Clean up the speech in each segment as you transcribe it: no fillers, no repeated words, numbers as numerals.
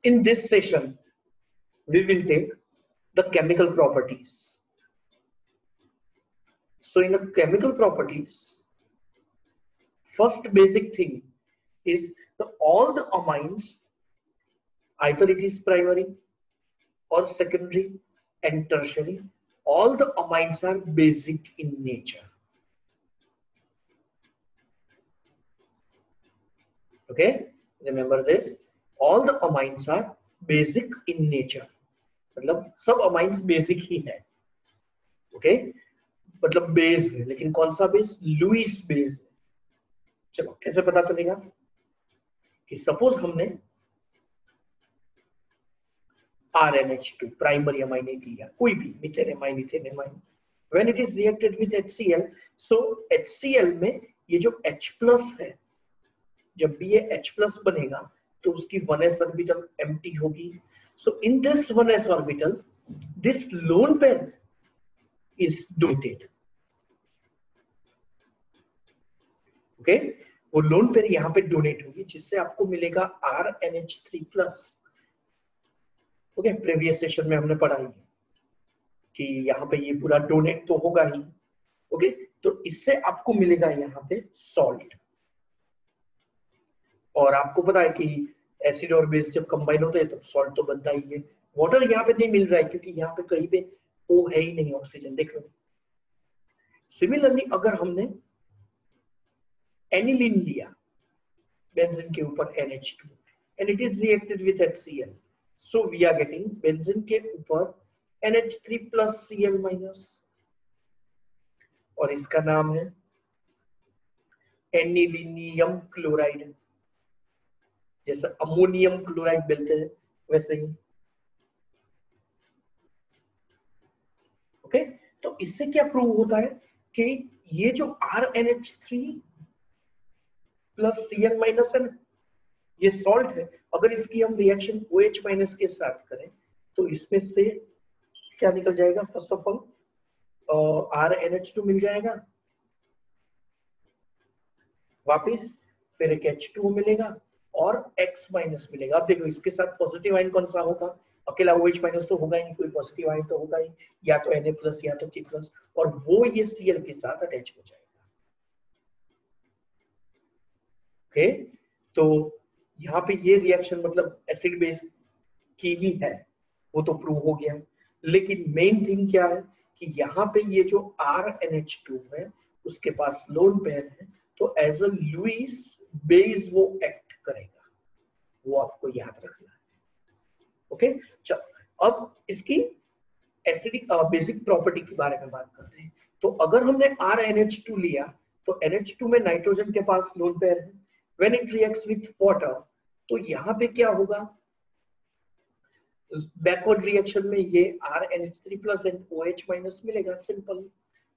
In this session, we will take the chemical properties. So in the chemical properties, first basic thing is all the amines, either it is primary or secondary and tertiary, all the amines are basic in nature. Okay, remember this, all the amines are basic in nature. मतलब सब amines basic ही है. Okay, मतलब base है, लेकिन कौन सा base? Lewis base. चलो कैसे पता चलेगा कि सपोज हमने RNH2 प्राइमरी अमाइन लिया, कोई भी methyl amine, ethane amine, when it is reacted with HCl, so HCl में ये जो H प्लस है, जब भी ये H प्लस बनेगा तो उसकी 1s ऑर्बिटल एम्प्टी होगी. So in this 1s orbital, this lone pair is donated. Okay, वो लोन पेयर यहाँ पे डोनेट होगी, जिससे आपको मिलेगा RNH3+. ओके, प्रीवियस सेशन में हमने पढ़ा ही कि यहाँ पे ये पूरा डोनेट तो होगा ही. ओके, तो इससे आपको मिलेगा यहाँ पे सॉल्ट. और आपको पता है कि एसिड और बेस जब कंबाइन होते हैं तब सॉल्ट तो बनता ही है. वाटर यहाँ पे नहीं मिल रहा है क्योंकि यहाँ पे कहीं पे O है ही नहीं, ऑक्सीजन. देख लो. सिमिलरली अगर हमने एनिलीन लिया बेंजीन के ऊपर NH2 and it is reacted with HCl, so we are getting benzene के ऊपर NH3 plus Cl minus, और इसका नाम है एनिलीनियम क्लोराइड. जैसे अमोनियम क्लोराइड बोलते हैं वैसे ही. ओके, तो इससे क्या प्रूव होता है कि ये जो RNH3 plus Cl minus है ना, ये सॉल्ट है. अगर इसकी हम रिएक्शन OH माइनस के साथ करें तो इसमें से क्या निकल जाएगा? फर्स्ट ऑफ ऑल RNH2 मिल जाएगा, वापिस फिर एक H2O मिलेगा और X माइनस मिलेगा. अब देखो इसके साथ पॉजिटिव आयन कौन सा होगा? अकेला OH माइनस तो होगा ही नहीं, कोई पॉजिटिव आयन तो होगा ही, या तो Na प्लस या तो K प्लस, और वो ये Cl के साथ अटैच हो जाएगा. ओके, तो यहाँ पे ये रिएक्शन मतलब एसिड बेस की ही है, वो तो प्रूव हो गया. लेकिन मेन थिंग क्या है कि यहाँ पे ये जो RNH2 है उसके पास लोन पेयर है, तो एज अ लुईस बेस वो एक्ट करेगा, वो आपको याद रखना है. ओके, चलो अब इसकी एसिडिक बेसिक प्रॉपर्टी के बारे में बात करते हैं. तो अगर हमने RNH2 लिया तो NH2 में नाइट्रोजन के पास लोन पेयर है. When it reacts with water, तो यहाँ पे क्या होगा? बैकवर्ड रिएक्शन में ये RNH3 plus and OH minus मिलेगा, सिंपल.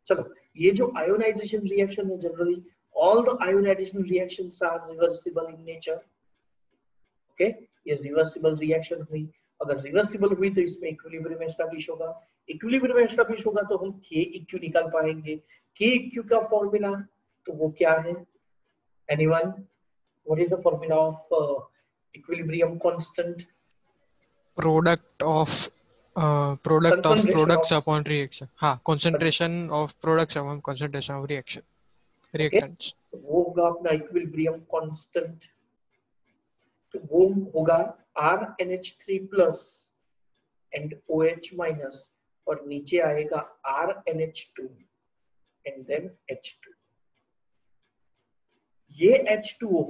चलो, ये जो आयोनाइजेशन रिएक्शन है, generally all the ionization reactions are reversible in nature. Okay, ये रिवर्सिबल रिएक्शन हुई. अगर रिवर्सिबल हुई तो इसमें इक्विलिब्रियम एस्टैब्लिश होगा. इक्विलिब्रियम एस्टैब्लिश होगा तो हम Keq निकाल पाएंगे. Keq का फॉर्मूला तो वो क्या है? Anyone? What is the formula of equilibrium constant? Product of products upon reaction. हाँ, concentration of products upon concentration of reaction. Reactants. वो होगा अपना equilibrium constant. तो वो होगा RNH3 plus and OH minus, और नीचे आएगा RNH2 and then H2. ये H2O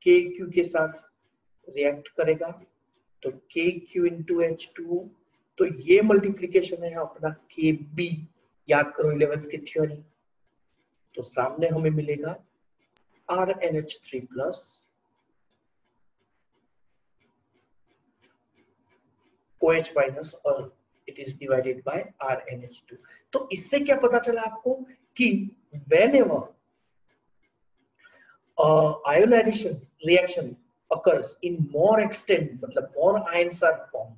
KQ के साथ रिएक्ट करेगा तो KQ into H2O, तो ये मल्टीप्लिकेशन है अपना KB. याद करो 11th की थ्योरी. तो सामने हमें मिलेगा RNH3 plus OH minus और it is divided by RNH2. तो इससे क्या पता चला आपको कि whenever ionization reaction occurs in more extent, मतलब more ions are formed,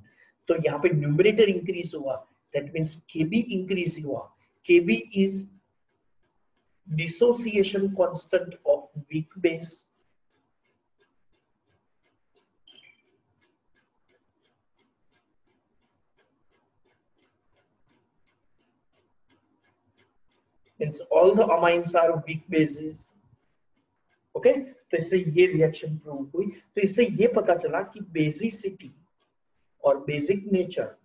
तो यहाँ पे numerator increase हुआ, that means Kb increase हुआ. Kb is dissociation constant of weak base. Means all the amines are weak bases. Okay, तो इससे ये reaction prove हुई। तो इससे ये पता चला कि बेसिसिटी और बेसिक नेचर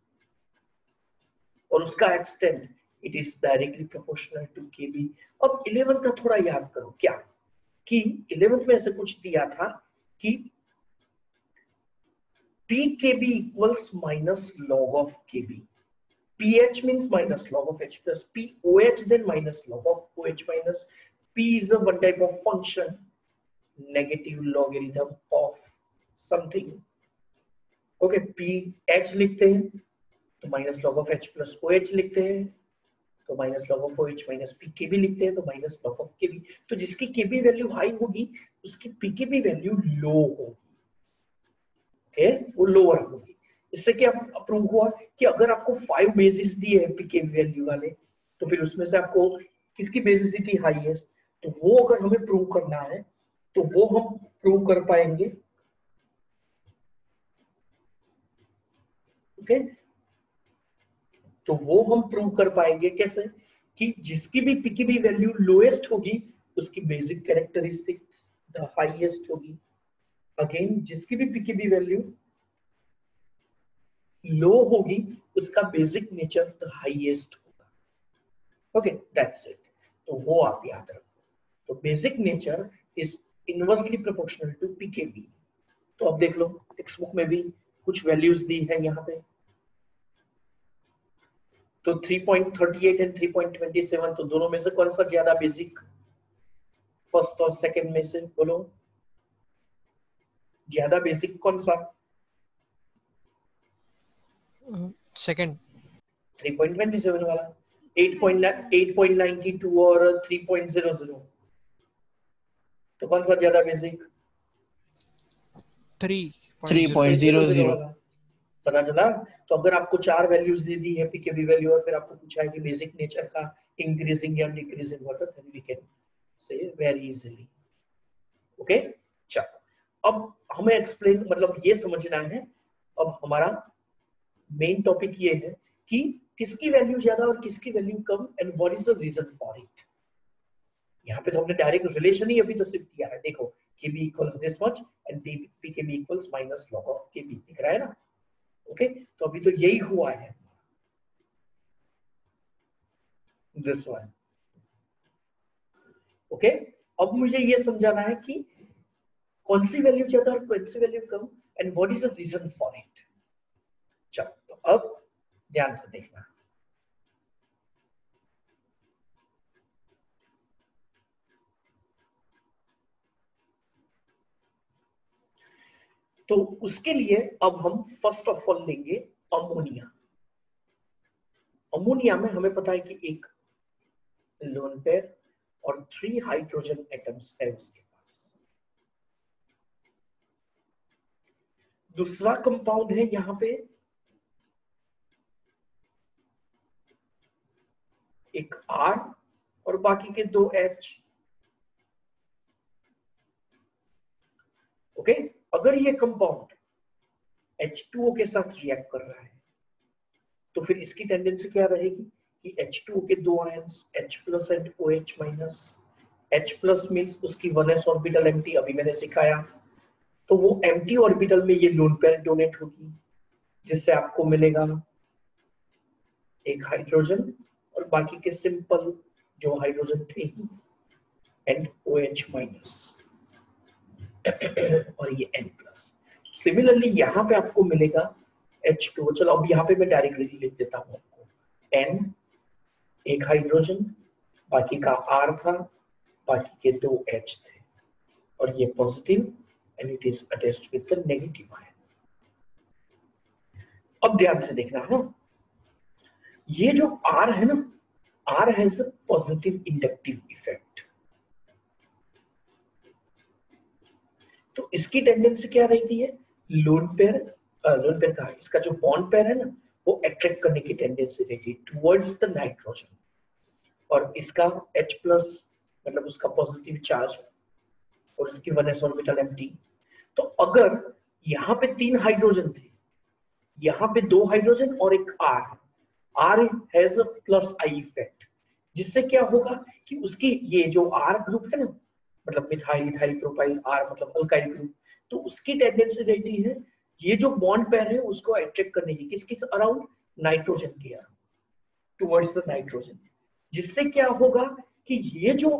और उसका extent it is directly proportional to KB. अब 11th का थोड़ा याद करो, क्या कि 11th में ऐसे कुछ दिया था कि pkb equals minus log of kb, ph means minus log of h plus poh then minus log of oh minus p is a one type of function, negative logarithm of something। Okay, ph लिखते हैं तो minus log of h plus OH लिखते हैं, तो minus log of OH minus PKB लिखते हैं, तो minus log of KB। तो जिसकी KB वैल्यू हाई होगी उसकी PKB वैल्यू लो होगी। ओके, वो लोअर होगी। इससे क्या प्रूव हुआ कि अगर आपको 5 बेसिस दिए हैं PKB वैल्यू वाले, तो फिर उसमें से आपको किसकी बेसिसिटी हाईएस्ट, तो वो अगर हमें प्रूव करना है तो वो हम प्रूव कर पाएंगे। ओके, तो वो हम प्रूव कर पाएंगे कैसे कि जिसकी भी पीकेबी वैल्यू लोएस्ट होगी उसकी बेसिक कैरेक्टरिस्टिक्स द हाईएस्ट होगी। अगेन जिसकी भी पीकेबी वैल्यू लो होगी उसका बेसिक नेचर द हाईएस्ट होगा। Okay, that's it. तो वो आप याद रखो। तो basic nature is inversely proportional to pKb. तो अब देख लो टेक्स्ट बुक में भी कुछ वैल्यूज दी है यहाँ पे। तो 3.38 एंड 3.27, तो दोनों में से कौन सा ज्यादा बेसिक, फर्स्ट और सेकंड में से बोलो, ज्यादा बेसिक कौन सा? सेकंड 3.27 वाला। 8.92 और 3.00, तो कौन सा ज्यादा बेसिक? 3.00 वाला। पता चला? तो अगर आपको 4 वैल्यूज दे दी है पीकेबी वैल्यू और फिर आपको पूछा है कि बेसिक नेचर का इंक्रीजिंग या decreasing what then we can say very easily. Okay, चलो अब हमें एक्सप्लेन मतलब ये समझना है। अब हमारा मेन टॉपिक ये है कि किसकी वैल्यू ज्यादा और किसकी वैल्यू कम and what is the reason for it. यहाँ पे तो हमने डायरेक्ट रिलेशन ही अभी तो सिर्फ दिया है। देखो kb equals this much and pkb equals minus log of kb, दिख रहा है ना? ओके, तो अभी तो यही हुआ है दिस वन। ओके, अब मुझे ये समझाना है कि कौन सी वैल्यू ज्यादा और कौन सी वैल्यू कम and what is the reason for it. चलो, तो अब ध्यान से देखना। तो उसके लिए अब हम फर्स्ट ऑफ ऑल लेंगे अमोनिया। अमोनिया में हमें पता है कि एक लोन पेयर और 3 हाइड्रोजन एटम्स है उसके पास। दूसरा कंपाउंड है यहां पे एक R और बाकी के 2 H। ओके, अगर ये कंपाउंड H2O के साथ रिएक्ट कर रहा है तो फिर इसकी टेंडेंसी क्या रहेगी कि H2O के 2 ions H plus and OH minus. H plus means उसकी 1s ऑर्बिटल एम्प्टी, अभी मैंने सिखाया। तो वो एम्प्टी ऑर्बिटल में ये लोन पेयर डोनेट होगी जिससे आपको मिलेगा एक हाइड्रोजन और बाकी के सिंपल जो हाइड्रोजन थे एंड OH माइनस और ये N प्लस। सिमिलरली यहाँ पे आपको मिलेगा H2O। चलो अब यहाँ पे मैं डायरेक्टली लिख देता हूँ आपको, N एक हाइड्रोजन, बाकी का R था, बाकी के 2 H थे और ये positive and it is attached with the negative ion. अब ध्यान से देखना है, ये जो R है ना, R has a positive inductive effect. तो इसकी टेंडेंसी क्या रहती है, लोन पेयर का इसका जो बॉन्ड पेयर है ना वो अट्रैक्ट करने की टेंडेंसी रहती है टुवर्ड्स द नाइट्रोजन, और इसका H प्लस मतलब उसका पॉजिटिव चार्ज और इसकी 1s ऑर्बिटल एम्प्टी। तो अगर यहाँ पे 3 हाइड्रोजन थे, यहाँ पे 2 हाइड्रोजन और एक R has a plus I effect, जिससे क्या होगा कि उसकी ये जो R ग्रुप है ना, मतलब मिथाइल इथाइल प्रोपाइल, R मतलब अल्काइल ग्रुप, तो उसकी टेंडेंसी रहती है ये जो बॉन्ड पेयर है उसको अट्रैक्ट करने की, किस अराउंड, नाइट्रोजन के अराउंड, टुवर्ड्स द नाइट्रोजन। जिससे क्या होगा कि ये जो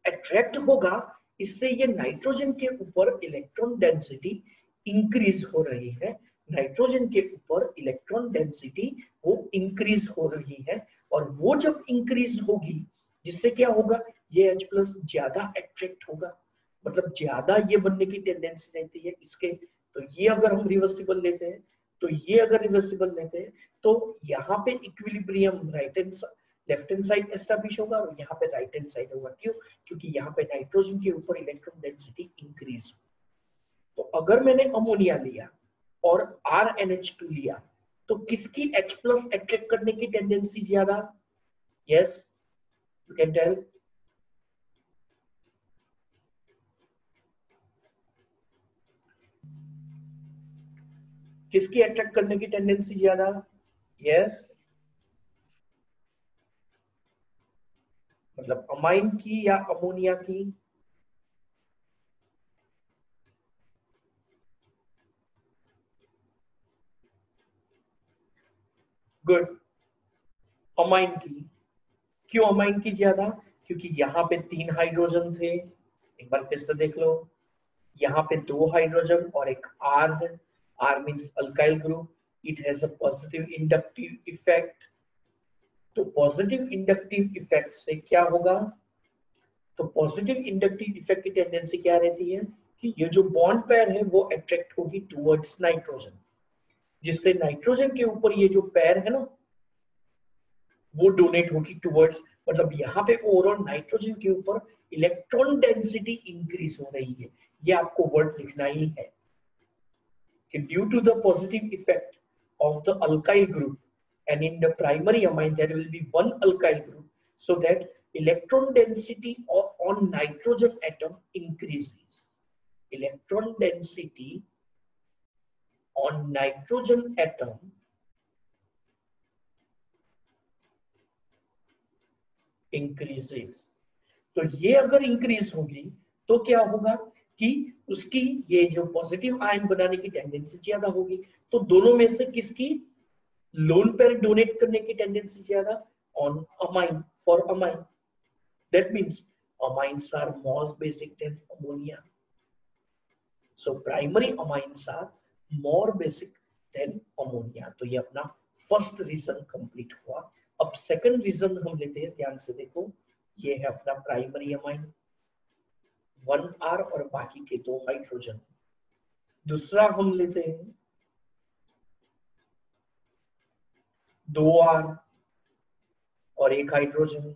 अट्रैक्ट होगा, इससे ये नाइट्रोजन के ऊपर इलेक्ट्रॉन डेंसिटी इंक्रीज हो रही है, नाइट्रोजन के ऊपर इलेक्ट्रॉन डेंसिटी वो इंक्रीज हो रही है, और वो जब इंक्रीज होगी जिससे क्या होगा, ये H प्लस ज्यादा अट्रैक्ट होगा, मतलब ज्यादा ये बनने की टेंडेंसी रहती है इसके। तो ये अगर हम रिवर्सिबल लेते हैं, तो ये अगर रिवर्सिबल लेते हैं, तो यहाँ पे equilibrium right hand left hand side establish होगा और यहाँ पे राइट हैंड साइड होगा। क्यों? क्योंकि यहाँ पे नाइट्रोजन के ऊपर इलेक्ट्रॉन डेंसिटी इंक्रीज। तो अगर मैंने अमोनिया लिया और RNH2 लिया, तो किसकी H प्लस अट्रैक्ट करने की टेंडेंसी ज्यादा? Yes, you can tell. किसकी अट्रैक्ट करने की टेंडेंसी ज्यादा? यस, मतलब अमाइन की या अमोनिया की? गुड, अमाइन की। क्यों अमाइन की ज्यादा? क्योंकि यहाँ पे 3 हाइड्रोजन थे, एक बार फिर से देख लो, यहाँ पे 2 हाइड्रोजन और एक R है। R means alkyl group, it has a positive inductive effect. तो पॉजिटिव इंडक्टिव इफेक्ट से क्या होगा, तो पॉजिटिव इंडक्टिव इफेक्ट की टेंडेंसी क्या रहती है कि ये जो बॉन्ड पेयर है वो अट्रैक्ट होगी टुवर्ड्स नाइट्रोजन, जिससे नाइट्रोजन के ऊपर ये जो पेयर है ना वो डोनेट होगी टुवर्ड्स, मतलब यहाँ पे ओवरऑल नाइट्रोजन के ऊपर इलेक्ट्रॉन डेंसिटी इंक्रीज हो रही है। ये आपको वर्ड लिखना ही है कि due to the positive effect of the alkyl group, and in the primary amine there will be one alkyl group, so that electron density on nitrogen atom increases. Electron density on nitrogen atom increases. तो ये अगर increase होगी तो क्या होगा कि उसकी ये जो पॉजिटिव आयन बनाने की टेंडेंसी ज्यादा होगी। तो दोनों में से किसकी लोन पेयर डोनेट करने की टेंडेंसी ज्यादा? On amine, for amine. That means amines are more basic than ammonia, so primary amines are more basic than ammonia। तो ये अपना फर्स्ट रीजन कंप्लीट हुआ। अब सेकंड रीजन हम लेते हैं, ध्यान से देखो, ये है अपना प्राइमरी अमाइन, 1R और बाकी के 2 हाइड्रोजन। दूसरा हम लेते हैं 2R और 1 हाइड्रोजन।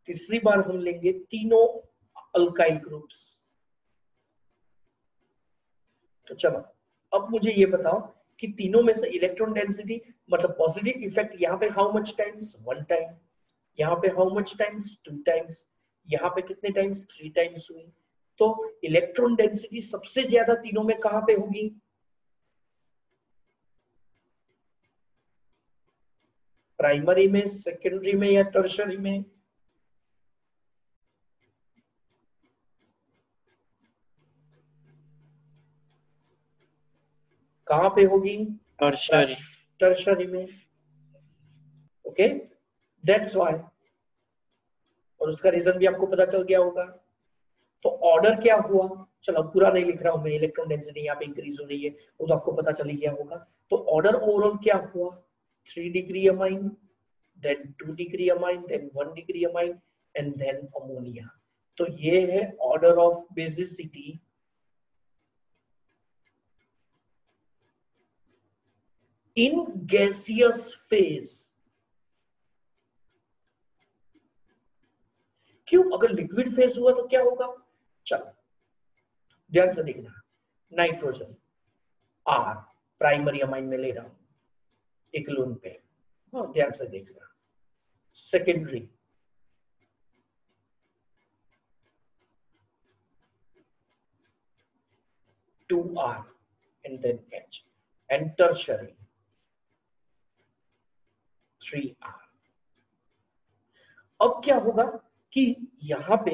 तीसरी बार हम लेंगे तीनों अल्काइल ग्रुप्स। तो चलो अब मुझे ये बताओ कि तीनों में से इलेक्ट्रॉन डेंसिटी, मतलब पॉजिटिव इफेक्ट यहाँ पे हाउ मच टाइम्स? 1 टाइम। यहाँ पे हाउ मच टाइम्स? 2 टाइम्स। यहाँ पे कितने टाइम्स? 3 टाइम्स हुई। तो इलेक्ट्रॉन डेंसिटी सबसे ज्यादा तीनों में कहां पे होगी? प्राइमरी में, सेकेंडरी में या टर्शरी में? कहां पे होगी? टर्शरी। टर्शरी में। ओके, दैट्स व्हाई, और उसका रीजन भी आपको पता चल गया होगा। तो ऑर्डर क्या हुआ? चलो पूरा नहीं लिख रहा हूं मैं, इलेक्ट्रॉन डेंसिटी यहाँ पे इंक्रीज हो रही है वो तो आपको पता चल ही गया होगा। तो ऑर्डर ओवरऑल क्या हुआ? 3 degree amine, then 2 degree amine, then 1 degree amine, and then ammonia. तो ये है order of basicity in gaseous phase. क्यों? अगर लिक्विड फेज हुआ तो क्या होगा? चलो ध्यान से देखना, नाइट्रोजन R प्राइमरी अमाइन में ले रहा हूं एक लोन पे, हाँ ध्यान से देखना, secondary 2R and then H, and tertiary 3R। अब क्या होगा कि यहां पे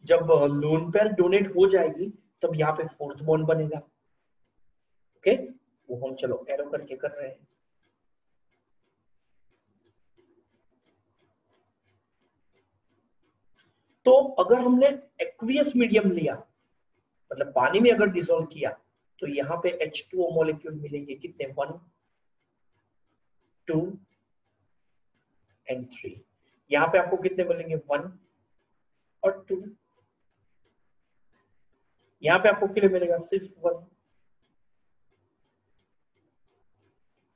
जब लोन पेयर डोनेट हो जाएगी तब यहाँ पे फोर्थ बॉन्ड बनेगा। ओके, वो हम चलो एरो करके कर रहे हैं। तो अगर हमने एक्वियस मीडियम लिया, मतलब पानी में अगर डिसॉल्व किया, तो यहाँ पे H2O मॉलिक्यूल मिलेंगे कितने, 1 2 एंड 3। यहाँ पे आपको कितने मिलेंगे, 1 और 2। यहाँ पे आपको कितने मिलेगा, सिर्फ 1।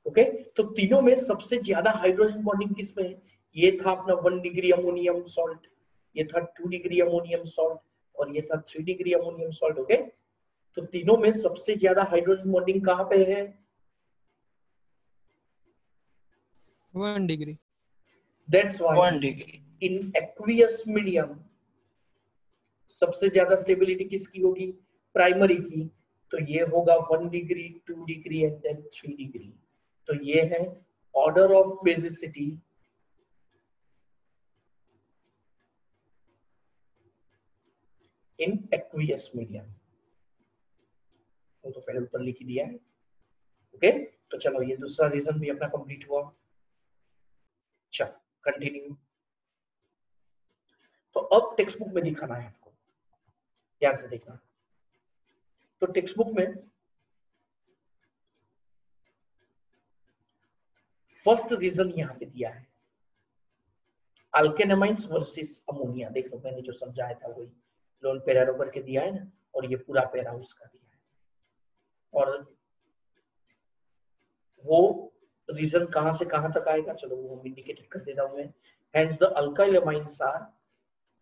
ओके, तो तीनों में सबसे ज्यादा हाइड्रोजन बॉन्डिंग किसमें है, ये था अपना 1 डिग्री अमोनियम सॉल्ट, ये था 2 डिग्री अमोनियम सॉल्ट, और ये था 3 डिग्री अमोनियम सॉल्ट। ओके, तो तीनों में सबसे ज्यादा हाइड्रोजन बॉन्डिंग कहां पे है, 1 degree. That's why 1 degree. In aqueous medium सबसे ज्यादा स्टेबिलिटी किसकी होगी, प्राइमरी की। तो ये होगा 1 degree, 2 degree and then 3 degree. तो ये है order of basicity in aqueous medium. वो तो पहले ऊपर लिख दिया है। ओके, तो चलो ये दूसरा रीजन भी अपना कंप्लीट हुआ। चलो कंटिन्यू। तो अब टेक्स्ट बुक में दिखाना है आपको, ध्यान से देखना। तो टेक्स्ट बुक में फर्स्ट रीजन यहां पे दिया है, अल्केनामाइंस वर्सेस अमोनिया। देख लो, मैंने जो समझाया था वही लोन पैरा रो करके दिया है ना, और ये पूरा पैरा उसका दिया है। और वो रीजन कहां से कहां तक आएगा, चलो वो हम इंडिकेटेड कर देता हूं मैं। Hence the alkyl amines are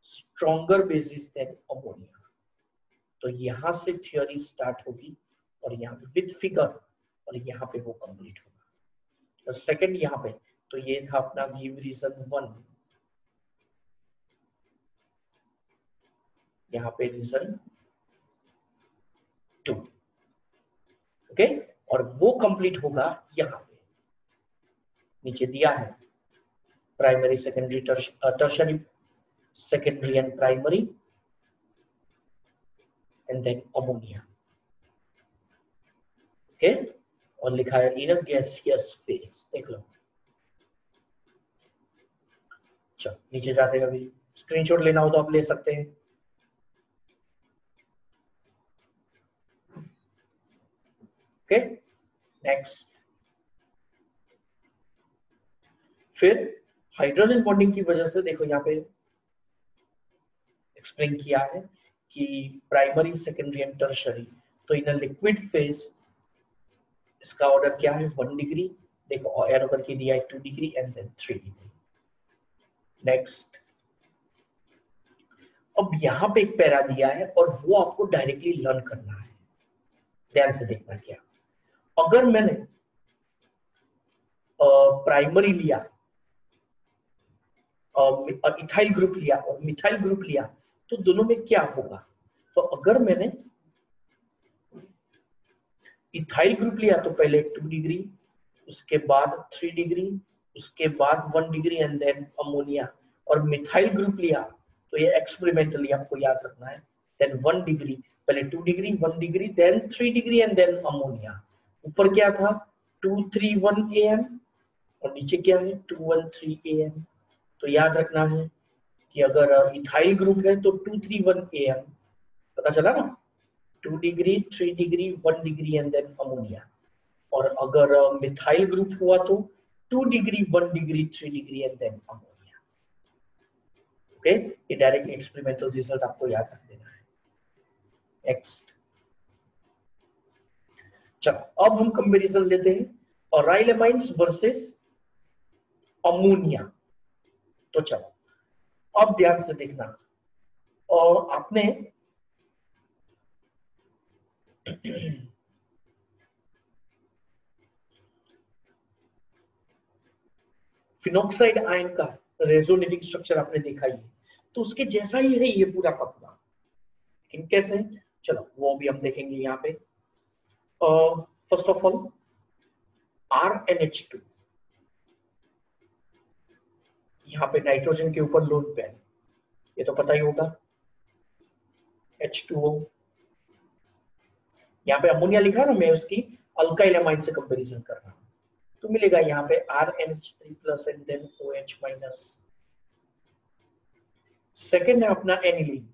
stronger bases than ammonia. तो यहां से थ्योरी स्टार्ट होगी और यहाँ पे विद फिगर, और यहाँ पे वो कंप्लीट होगा। तो सेकंड यहाँ पे, तो ये था अपना गिव रीजन 1, यहाँ पे रीजन 2। ओके, और वो कंप्लीट होगा यहाँ पे, नीचे दिया है primary secondary tertiary, secondary and primary, and then ammonia. Okay, और लिखा है इन अ गैसियस फेज, देख लो। चलो नीचे जाते हैं, अभी स्क्रीनशॉट लेना हो तो आप ले सकते हैं। Okay, next. फिर हाइड्रोजन बॉन्डिंग की वजह से देखो यहाँ पे एक्सप्लेन किया है कि प्राइमरी सेकेंडरी एंड टर्शरी। तो इन लिक्विड फेज इसका ऑर्डर क्या है, 1 डिग्री, देखो एरो करके दिया है 2 degree and then 3 degree. Next, अब यहाँ पे एक पैरा दिया है और वो आपको डायरेक्टली लर्न करना है, ध्यान से देखना। क्या, अगर मैंने प्राइमरी लिया, इथाइल ग्रुप लिया और मिथाइल ग्रुप लिया, तो दोनों में क्या होगा। तो अगर मैंने इथाइल ग्रुप लिया तो पहले 2 डिग्री, उसके बाद 3 डिग्री, उसके बाद 1 डिग्री एंड देन अमोनिया। और मिथाइल ग्रुप लिया तो ये एक्सपेरिमेंटली आपको याद रखना है, देन 1 डिग्री, पहले 2 degree, 1 degree, then 3 degree and then ammonia. ऊपर क्या था, 231 AM, और नीचे क्या है, 213 AM। तो याद रखना है कि अगर इथाइल ग्रुप है तो 231 AM, पता चला ना, 2 degree, 3 degree, 1 degree and then ammonia. और अगर मिथाइल ग्रुप हुआ तो 2 degree, 1 degree, 3 degree and then ammonia. Okay, ये डायरेक्ट एक्सपेरिमेंटल रिजल्ट आपको याद रख देना है। नेक्स्ट, चलो अब हम कंपैरिजन लेते हैं और राइलेमाइंस वर्सेस अमोनिया। तो चलो अब ध्यान से देखना, और आपने फिनोक्साइड आयन का रेजोनेटिंग स्ट्रक्चर आपने देखा ही है, तो उसके जैसा ही है ये पूरा का पूरा, लेकिन कैसे, चलो वो भी हम देखेंगे यहाँ पे। फर्स्ट ऑफ ऑल RNH2, यहाँ पे नाइट्रोजन के ऊपर लोन पेयर, ये तो पता ही होगा, H2O, यहाँ पे अमोनिया लिखा है ना, मैं उसकी अल्काइल अमाइन से कंपैरिजन कर रहा हूँ, तो मिलेगा यहाँ पे RNH3+ and then OH-। Second है अपना एनिलीन,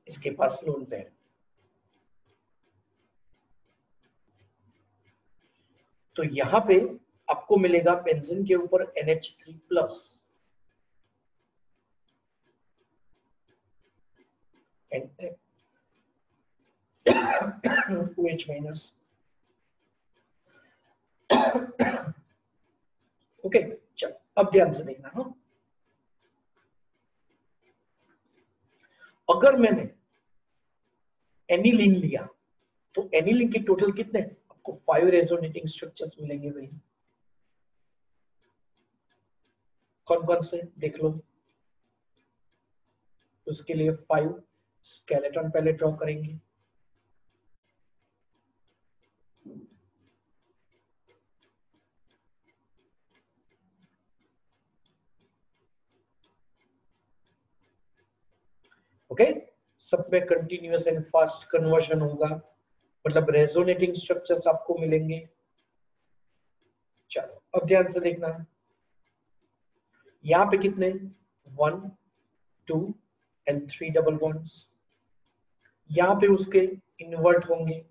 इसके पास लोन पेयर, तो यहां पे आपको मिलेगा बेंजीन के ऊपर NH3+ एंड OH-। ओके, चलो अब ध्यान से देखना। हाँ, अगर मैंने एनिलीन लिया तो एनिलीन के टोटल कितने, आपको 5 रेजोनेटिंग स्ट्रक्चर्स मिलेंगे भाई। कौन कौन से देख लो, उसके लिए 5 स्केलेटन पहले ड्रॉ करेंगे, ओके। सब में कंटिन्यूअस एंड फास्ट कन्वर्जन होगा, मतलब रेजोनेटिंग स्ट्रक्चर्स आपको मिलेंगे। चलो अब ध्यान से देखना है, यहाँ पे कितने 1 2 एंड 3 डबल बॉन्ड्स, यहाँ पे उसके इन्वर्ट होंगे,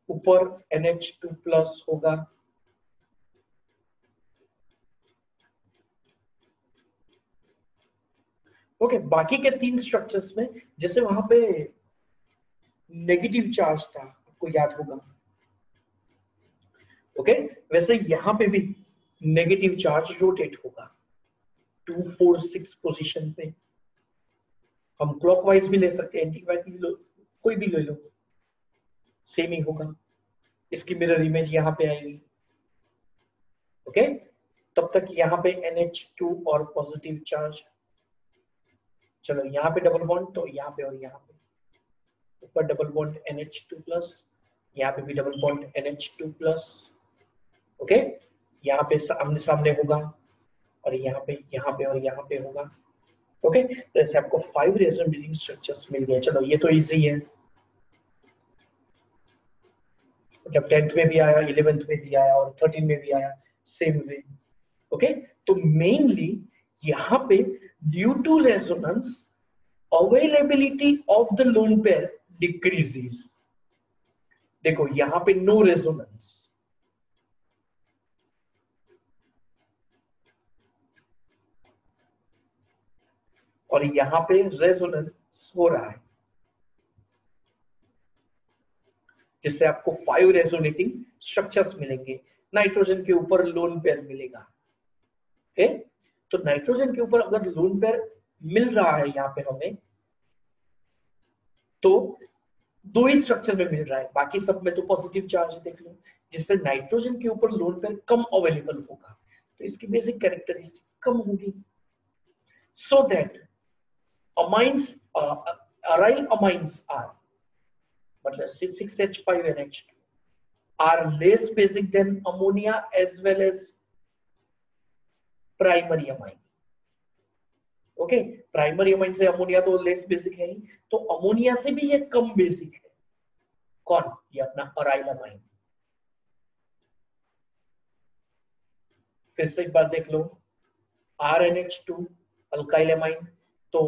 ऊपर NH2+ होगा, ओके। बाकी के 3 स्ट्रक्चर्स में जैसे वहां पे नेगेटिव चार्ज था, आपको याद होगा, ओके, वैसे यहां पे भी नेगेटिव चार्ज रोटेट होगा 2 4 6 पोजीशन पे। हम क्लॉकवाइज भी ले सकते हैं, एंटी लो, कोई भी ले लो, सेम ही होगा। इसकी मिरर इमेज यहाँ पे आएगी, ओके। तब तक यहाँ पे NH2 और पॉजिटिव चार्ज, चलो यहाँ पे डबल बॉन्ड, तो यहाँ पे और यहाँ पे ऊपर डबल बॉन्ड NH2+, यहाँ पे भी डबल बॉन्ड NH2+, ओके। यहाँ पे सामने सामने होगा, और यहाँ पे और यहाँ पे होगा, ओके। तो ऐसे आपको 5 रेजोनेटिंग स्ट्रक्चर्स मिल गए। चलो ये तो इजी है, जब 10th में भी आया, 11th में भी आया और 13 में भी आया, सेम वे, ओके। तो मेनली यहाँ पे due to resonance availability of the lone pair decreases. देखो यहाँ पे नो रेजोनेंस, और यहाँ पे रेजोनेंस हो रहा है, जिससे आपको 5 रेजोनेटिंग स्ट्रक्चर्स मिलेंगे। नाइट्रोजन के ऊपर लोन पेयर मिलेगा, ओके। तो नाइट्रोजन के ऊपर अगर लोन पेयर मिल रहा है यहाँ पे हमें, तो 2 ही स्ट्रक्चर में मिल रहा है, बाकी सब में तो पॉजिटिव चार्ज देख लो, जिससे नाइट्रोजन के ऊपर लोन पेयर कम अवेलेबल होगा, तो इसकी बेसिक कैरेक्टरिस्टिक कम होगी, so that amines aryl amines are, मतलब 6H5NH2 are less basic than ammonia as well as primary amine, okay. Primary amine से अमोनिया तो लेस बेसिक है ही, तो अमोनिया से भी ये कम बेसिक है। कौन, ये अपना अराइल अमाइन। फिर से एक बार देख लो, RNH2 अल्काइल अमाइन, तो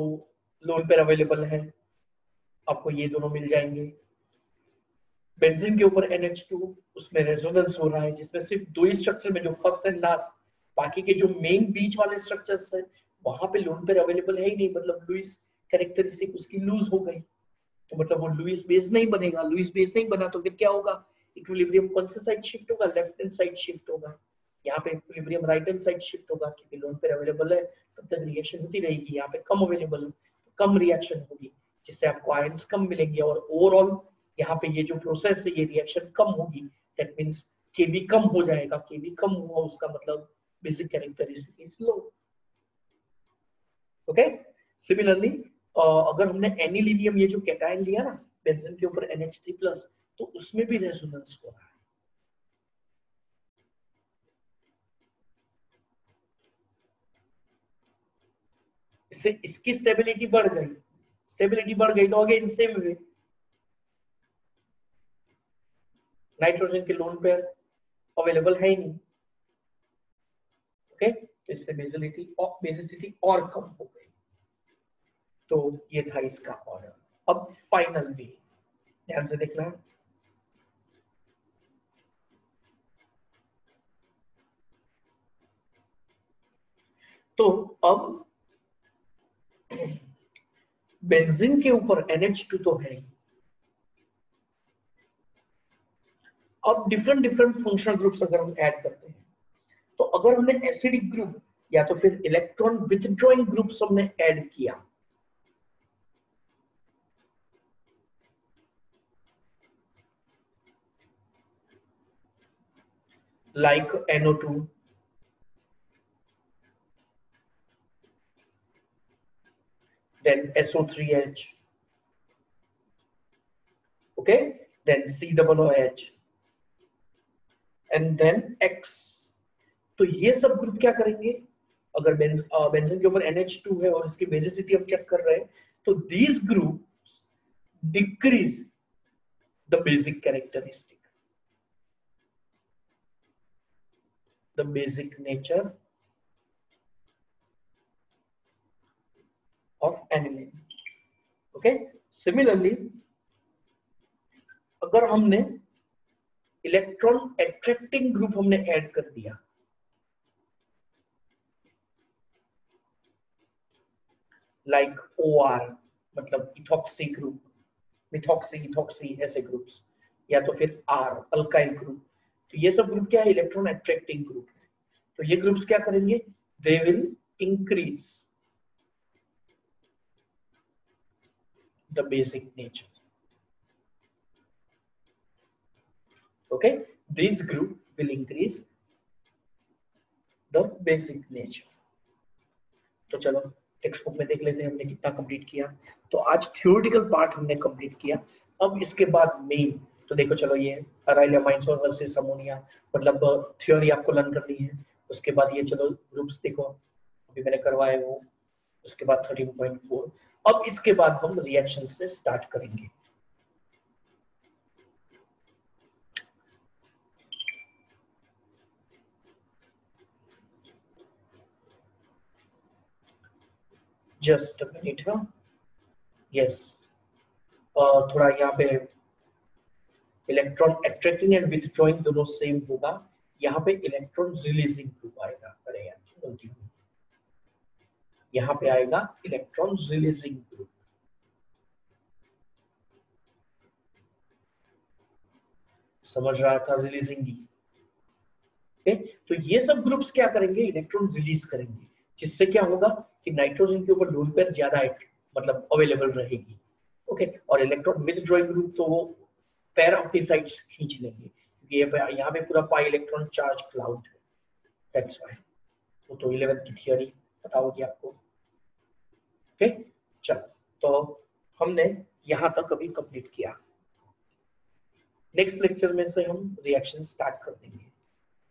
लोन पेयर अवेलेबल है, आपको ये दोनों मिल जाएंगे। बेंजीन के ऊपर NH2, उसमें रेजोनेंस हो रहा है, जिसमें सिर्फ 2 ही स्ट्रक्चर में, जो फर्स्ट एंड लास्ट, बाकी के जो मेन बीच वाले स्ट्रक्चर्स है वहां पे लोन पेयर अवेलेबल है ही नहीं, मतलब लुईस कैरेक्टरिस्टिक उसकी लूज हो गई, तो मतलब वो लुईस बेस नहीं बनेगा। लुईस बेस नहीं बना तो फिर क्या होगा, इक्विलिब्रियम कौन सा साइड शिफ्ट होगा, लेफ्ट हैंड साइड शिफ्ट होगा। यहाँ पे equilibrium right hand side shift होगा, क्योंकि लोन पेयर अवेलेबल है, तब तक रिएक्शन होती रहेगी। यहाँ पे कम अवेलेबल, कम रिएक्शन होगी, जिससे आपको आयंस कम मिलेंगे, और ओवरऑल यहाँ पे ये जो प्रोसेस है, ये रिएक्शन कम होगी, दैट मींस केवी कम हो जाएगा। केवी कम हुआ उसका मतलब basic characteristic is low, okay. Similarly अगर हमने एनिलीनियम ये जो कैटायन लिया ना बेंजीन के ऊपर NH3+, तो उसमें भी रेजोनेंस हो रहा है। इससे इसकी स्टेबिलिटी बढ़ गई, स्टेबिलिटी बढ़ गई तो अगेन सेम वे नाइट्रोजन के लोन पेयर अवेलेबल है ही नहीं। ओके, तो इससे बेसिसिटी और कम हो गई। तो ये था इसका ऑर्डर। अब फाइनल भी ध्यान से देखना, तो अब बेंजीन के ऊपर NH2 तो है ही, अब डिफरेंट फंक्शनल ग्रुप्स अगर हम ऐड करते हैं, तो अगर हमने एसिडिक ग्रुप या तो फिर इलेक्ट्रॉन विथड्रॉइंग ग्रुप्स हमने ऐड किया, like NO2, then SO3H, okay, then COOH, and then X। तो ये सब ग्रुप क्या करेंगे, अगर बेंजीन के ऊपर NH2 है और इसकी बेसिसिटी हम चेक कर रहे हैं, तो these groups decrease the basic characteristic, the basic nature of aniline। okay, similarly अगर हमने इलेक्ट्रॉन अट्रैक्टिंग ग्रुप हमने ऐड कर दिया, लाइक OR मतलब इथॉक्सी ग्रुप, मिथॉक्सी ऐसे ग्रुप्स, या तो फिर R अल्काइल ग्रुप, तो ये सब ग्रुप क्या है, इलेक्ट्रॉन अट्रैक्टिंग ग्रुप है। तो ये ग्रुप्स क्या करेंगे, they will increase the basic nature. okay, this group will increase the basic nature। तो चलो टेक्स्ट बुक में देख लेते हैं हमने कितना कंप्लीट किया। तो आज थ्योरेटिकल पार्ट हमने कंप्लीट किया। अब इसके बाद मेन, तो देखो चलो ये अराइल अमाइंस और वर्सेस अमोनिया, मतलब थ्योरी आपको लर्न करनी है। उसके बाद ये चलो ग्रुप्स देखो अभी मैंने करवाए वो, उसके बाद 13.4। अब इसके बाद हम रिएक्शन से स्टार्ट करेंगे। जस्ट अ मिनट, हाँ यस, थोड़ा यहाँ पे इलेक्ट्रॉन अट्रैक्टिंग एंड विथड्रॉइंग दोनों सेम होगा, यहाँ पे इलेक्ट्रॉन रिलीजिंग ग्रुप आएगा। अरे यार गलती हुई, यहाँ पे आएगा इलेक्ट्रॉन रिलीजिंग ग्रुप। समझ रहा था रिलीजिंग ही, ओके। तो ये सब ग्रुप्स क्या करेंगे, इलेक्ट्रॉन रिलीज करेंगे, जिससे क्या होगा कि नाइट्रोजन के ऊपर लोन पेयर ज्यादा मतलब अवेलेबल रहेगी, ओके। और इलेक्ट्रॉन विथड्रॉइंग ग्रुप तो वो पैर अपनी साइड खींच लेंगे, क्योंकि यहाँ पे पूरा पाई इलेक्ट्रॉन चार्ज क्लाउड है, दैट्स व्हाई। तो 11th की थियरी पता होगी आपको, ओके। चलो तो हमने यहाँ तक अभी कंप्लीट किया। नेक्स्ट लेक्चर में से हम रिएक्शन स्टार्ट कर देंगे,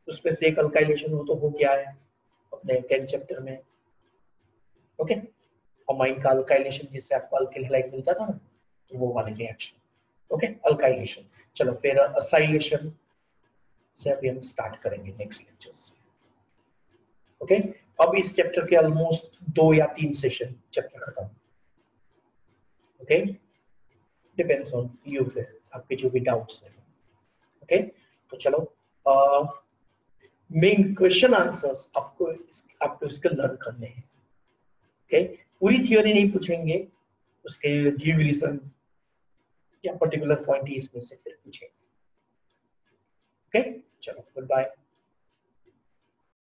उसमें से एक अल्काइलेशन हो तो हो गया है अपने 10th चैप्टर में, ओके। अमाइन का अल्काइलेशन जिससे आपको अल्किल हैलाइड मिलता था ना, तो वो वाले रिएक्शन, ओके, अल्काइलेशन। चलो फिर असाइलेशन से अभी हम स्टार्ट करेंगे नेक्स्ट लेक्चर से, ओके। अब इस चैप्टर के ऑलमोस्ट 2 या 3 सेशन चैप्टर खत्म, ओके। डिपेंड्स ऑन यू, फिर आपके जो भी डाउट्स हैं, ओके। तो चलो मेन क्वेश्चन आंसर्स आपको इसके लर्न करने हैं, ओके। पूरी थियोरी नहीं पूछेंगे, उसके गिव रीजन या पर्टिकुलर पॉइंट ही इसमें से फिर पूछेंगे, ओके। चलो गुड बाय।